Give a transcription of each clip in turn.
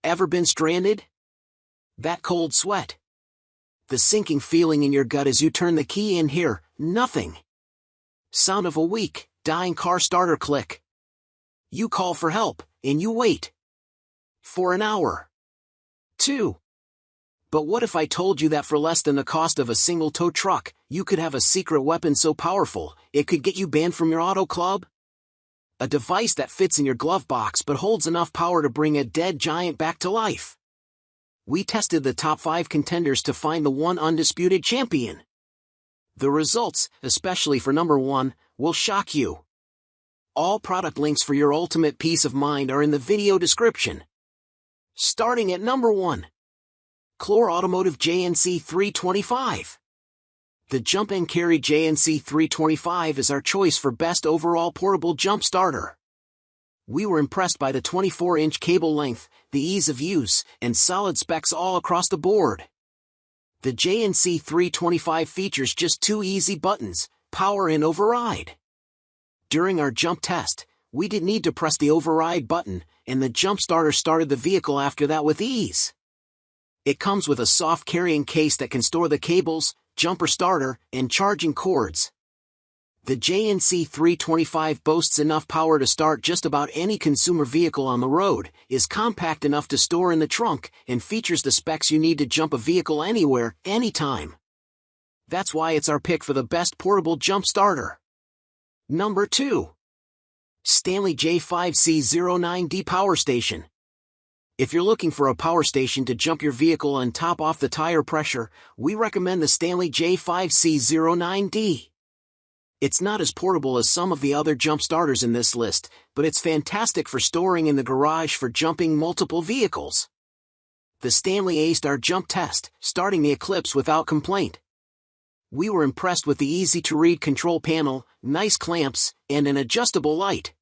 Ever been stranded? That cold sweat. The sinking feeling in your gut as you turn the key in here, nothing. Sound of a weak, dying car starter click. You call for help, and you wait. For an hour. 2. But what if I told you that for less than the cost of a single tow truck, you could have a secret weapon so powerful, it could get you banned from your auto club? A device that fits in your glove box but holds enough power to bring a dead giant back to life. We tested the top 5 contenders to find the one undisputed champion. The results, especially for number 1, will shock you. All product links for your ultimate peace of mind are in the video description. Starting at number 1. Clore Automotive JNC 325. The Jump and Carry JNC 325 is our choice for best overall portable jump starter. We were impressed by the 24-inch cable length, the ease of use, and solid specs all across the board. The JNC 325 features just 2 easy buttons, power and override. During our jump test, we didn't need to press the override button, and the jump starter started the vehicle after that with ease. It comes with a soft carrying case that can store the cables, jumper starter, and charging cords. The JNC 325 boasts enough power to start just about any consumer vehicle on the road, is compact enough to store in the trunk, and features the specs you need to jump a vehicle anywhere, anytime. That's why it's our pick for the best portable jump starter. Number 2. Stanley J5C09D Power Station. If you're looking for a power station to jump your vehicle and top off the tire pressure, we recommend the Stanley J5C09D. It's not as portable as some of the other jump starters in this list, but it's fantastic for storing in the garage for jumping multiple vehicles. The Stanley aced our jump test, starting the Eclipse without complaint. We were impressed with the easy-to-read control panel, nice clamps, and an adjustable light.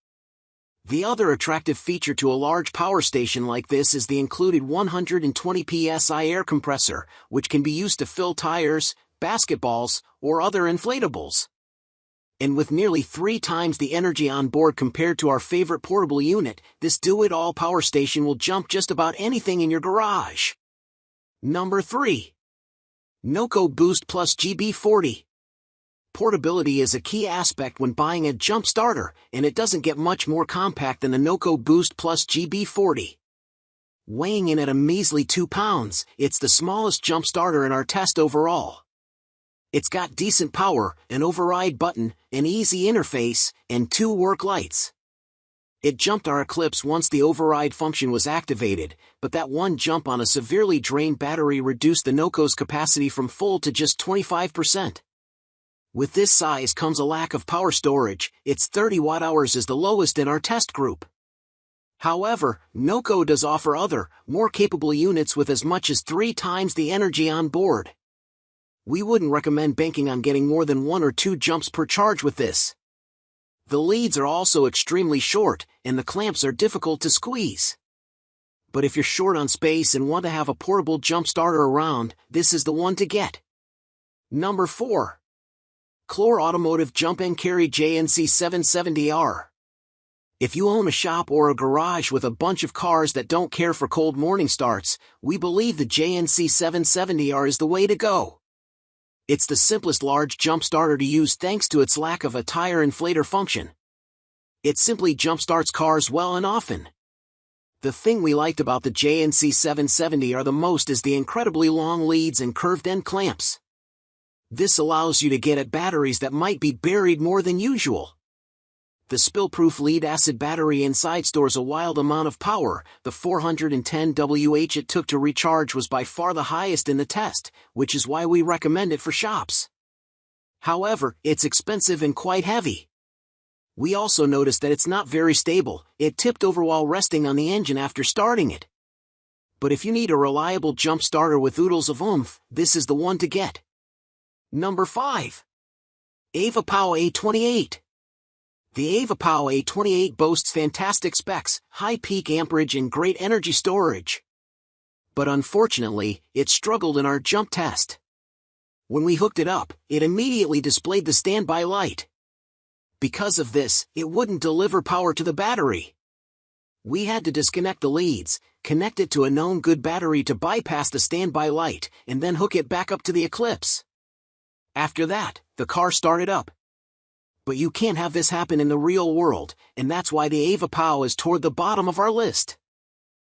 The other attractive feature to a large power station like this is the included 120 psi air compressor, which can be used to fill tires, basketballs, or other inflatables. And with nearly 3 times the energy on board compared to our favorite portable unit, this do-it-all power station will jump just about anything in your garage. Number 3. NOCO Boost Plus GB40. Portability is a key aspect when buying a jump starter, and it doesn't get much more compact than the NOCO Boost Plus GB40. Weighing in at a measly 2 pounds, it's the smallest jump starter in our test overall. It's got decent power, an override button, an easy interface, and 2 work lights. It jumped our Eclipse once the override function was activated, but that one jump on a severely drained battery reduced the NOCO's capacity from full to just 25%. With this size comes a lack of power storage. Its 30 watt-hours is the lowest in our test group. However, NOCO does offer other, more capable units with as much as 3 times the energy on board. We wouldn't recommend banking on getting more than 1 or 2 jumps per charge with this. The leads are also extremely short, and the clamps are difficult to squeeze. But if you're short on space and want to have a portable jump starter around, this is the one to get. Number 4. Clore Automotive Jump and Carry JNC 770R. If you own a shop or a garage with a bunch of cars that don't care for cold morning starts, we believe the JNC 770R is the way to go. It's the simplest large jump starter to use thanks to its lack of a tire inflator function. It simply jumpstarts cars well and often. The thing we liked about the JNC 770R the most is the incredibly long leads and curved end clamps. This allows you to get at batteries that might be buried more than usual. The spill-proof lead-acid battery inside stores a wild amount of power. The 410 Wh it took to recharge was by far the highest in the test, which is why we recommend it for shops. However, it's expensive and quite heavy. We also noticed that it's not very stable. It tipped over while resting on the engine after starting it. But if you need a reliable jump starter with oodles of oomph, this is the one to get. Number 5. Avapow A28. The Avapow A28 boasts fantastic specs, high peak amperage and great energy storage. But unfortunately, it struggled in our jump test. When we hooked it up, it immediately displayed the standby light. Because of this, it wouldn't deliver power to the battery. We had to disconnect the leads, connect it to a known good battery to bypass the standby light, and then hook it back up to the Eclipse. After that, the car started up. But you can't have this happen in the real world, and that's why the Avapow is toward the bottom of our list.